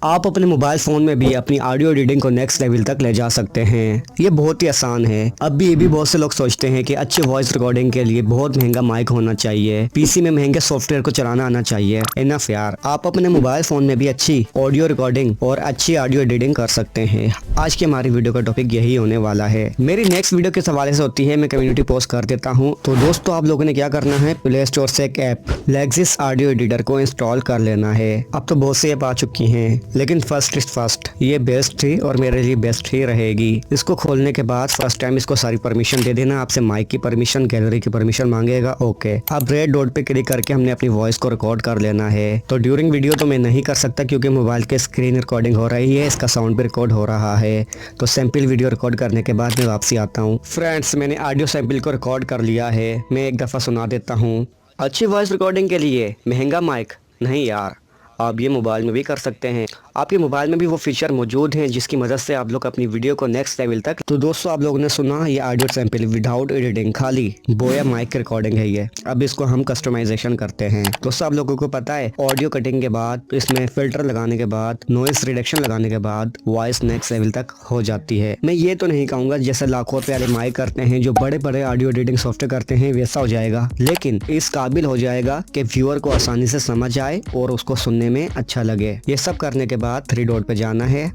आप अपने mobile phone में भी अपनी ऑडियो एडिटिंग को नेक्स्ट लेवल तक ले जा सकते हैं। ये बहुत ही आसान है। अब भी ये भी बहुत से लोग सोचते हैं कि अच्छे वॉइस रिकॉर्डिंग के लिए बहुत महंगा माइक होना चाहिए, पीसी में महंगे सॉफ्टवेयर को चलाना आना चाहिए। इनफ यार, आप अपने मोबाइल फ़ोन में भी अच्छी ऑडियो रिकॉर्डिंग और अच्छी ऑडियो एडिटिंग कर सकते हैं। आज की हमारी वीडियो का टॉपिक यही होने वाला है। मेरी नेक्स्ट वीडियो के हवाले से होती है, मैं कम्युनिटी पोस्ट कर देता हूँ। तो दोस्तों, आप लोगों ने क्या करना है, प्ले स्टोर से एक ऐप लेक्सिस ऑडियो एडिटर को इंस्टॉल कर लेना है। अब तो बहुत सी ऐप आ चुकी हैं, लेकिन फर्स्ट ये बेस्ट थी और मेरे लिए बेस्ट ही रहेगी। इसको खोलने के बाद फर्स्ट टाइम इसको सारी परमिशन दे देना। आपसे माइक की परमिशन, गैलरी की परमिशन मांगेगा। ओके, अब रेड डॉट पे क्लिक करके हमने अपनी वॉइस को रिकॉर्ड कर लेना है। तो ड्यूरिंग वीडियो तो मैं नहीं कर सकता क्योंकि मोबाइल के स्क्रीन रिकॉर्डिंग हो रही है, इसका साउंड भी रिकॉर्ड हो रहा है। तो सैंपल वीडियो रिकॉर्ड करने के बाद मैं वापसी आता हूँ। फ्रेंड्स, मैंने ऑडियो सैंपल को रिकॉर्ड कर लिया है। मैं एक दफ़ा सुना देता हूँ। अच्छी वॉइस रिकॉर्डिंग के लिए महंगा माइक नहीं यार, आप ये मोबाइल में भी कर सकते हैं। आपके मोबाइल में भी वो फीचर मौजूद हैं जिसकी मदद से आप लोग अपनी वीडियो को नेक्स्ट लेवल तक। तो दोस्तों, आप लोगों ने सुना ये ऑडियो सैंपल विदाउट एडिटिंग, खाली बोया माइक की रिकॉर्डिंग है ये। अब इसको हम कस्टमाइजेशन करते हैं। दोस्तों, आप लोगों को पता है ऑडियो कटिंग के बाद, इसमें फिल्टर लगाने के बाद, नॉइस रिडक्शन लगाने के बाद वॉइस नेक्स्ट लेवल तक हो जाती है। मैं ये तो नहीं कहूँगा जैसे लाखों रुपए वाले माइक करते हैं, जो बड़े बड़े ऑडियो एडिटिंग सॉफ्टवेयर करते हैं, वैसा हो जाएगा, लेकिन इस काबिल हो जाएगा कि व्यूअर को आसानी से समझ आए और उसको सुनने में अच्छा लगे। ये सब करने के बाद 3 डॉट पे जाना है।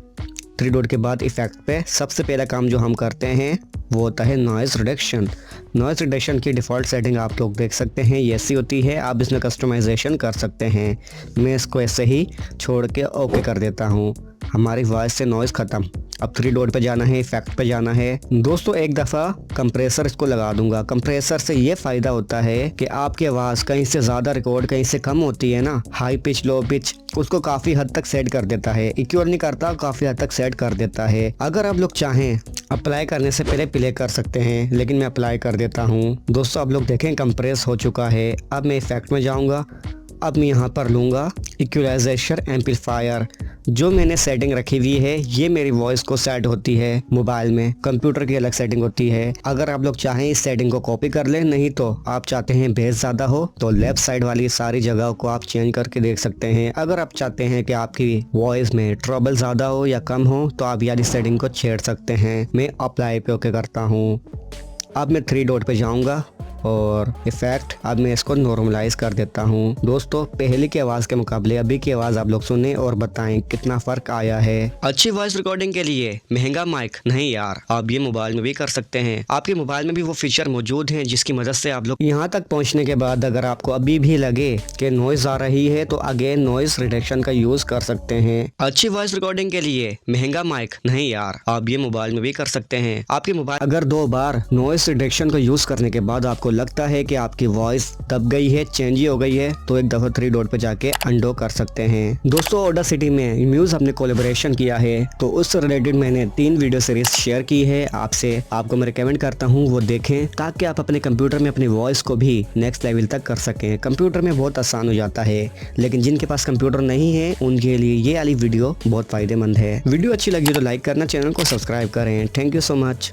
3 डॉट के बाद इफेक्ट पे सबसे पहला काम जो हम करते हैं वो होता है नॉइस रिडक्शन। नॉइस रिडक्शन की डिफ़ॉल्ट सेटिंग आप लोग देख सकते हैं, ये ऐसी होती है। आप इसमें कस्टमाइजेशन कर सकते हैं। मैं इसको ऐसे ही छोड़ के ओके कर देता हूँ। हमारी वॉइस से नॉइस ख़त्म। अब 3 डॉट पे जाना है, इफेक्ट पे जाना है। दोस्तों, एक दफ़ा कंप्रेसर इसको लगा दूंगा। कंप्रेसर से ये फ़ायदा होता है कि आपकी आवाज़ कहीं से ज़्यादा रिकॉर्ड, कहीं से कम होती है ना, हाई पिच, लो पिच, उसको काफ़ी हद तक सेट कर देता है। इक्वल नहीं करता, काफ़ी हद तक सेट कर देता है। अगर आप लोग चाहें अप्लाई करने से पहले प्ले कर सकते हैं, लेकिन मैं अप्लाई कर देता हूँ। दोस्तों, आप लोग देखें कंप्रेस हो चुका है। अब मैं इफेक्ट में जाऊँगा। अब मैं यहाँ पर लूँगा इक्वलाइजेशन एम्पलीफायर। जो मैंने सेटिंग रखी हुई है, ये मेरी वॉइस को सेट होती है मोबाइल में। कंप्यूटर की अलग सेटिंग होती है। अगर आप लोग चाहें इस सेटिंग को कॉपी कर लें, नहीं तो आप चाहते हैं बेस ज़्यादा हो तो लेफ्ट साइड वाली सारी जगहों को आप चेंज करके देख सकते हैं। अगर आप चाहते हैं कि आपकी वॉइस में ट्रबल ज़्यादा हो या कम हो तो आप यार इस सेटिंग को छेड़ सकते हैं। मैं अप्लाई पे ओके करता हूँ। अब मैं 3 डॉट पे जाऊँगा और इफेक्ट, अब मैं इसको नॉर्मलाइज कर देता हूँ। दोस्तों, पहले की आवाज़ के मुकाबले अभी की आवाज़ आप लोग सुने और बताएं कितना फ़र्क आया है। अच्छी वॉइस रिकॉर्डिंग के लिए महंगा माइक नहीं यार, आप ये मोबाइल में भी कर सकते हैं। आपके मोबाइल में भी वो फीचर मौजूद हैं जिसकी मदद से आप लोग यहाँ तक पहुँचने के बाद अगर आपको अभी भी लगे कि नॉइज आ रही है तो अगेन नॉइस रिडक्शन का यूज़ कर सकते हैं। अच्छी वॉइस रिकॉर्डिंग के लिए महंगा माइक नहीं यार, आप ये मोबाइल में भी कर सकते हैं। आपके मोबाइल अगर 2 बार नॉइस रिडक्शन को यूज़ करने के बाद आपको लगता है कि आपकी वॉइस दब गई है, चेंज ही हो गई है, तो एक दफ़ा 3 डॉट पे जाके अंडो कर सकते हैं। दोस्तों, ऑडासिटी में म्यूज हमने कोलैबोरेशन किया है, तो उससे रिलेटेड मैंने 3 वीडियो सीरीज शेयर की है आपको मैं रिकमेंड करता हूँ वो देखें, ताकि आप अपने कंप्यूटर में अपनी वॉइस को भी नेक्स्ट लेवल तक कर सकें। कंप्यूटर में बहुत आसान हो जाता है, लेकिन जिनके पास कंप्यूटर नहीं है उनके लिए ये वाली वीडियो बहुत फ़ायदेमंद है। वीडियो अच्छी लगी तो लाइक करना, चैनल को सब्सक्राइब करें। Thank you so much.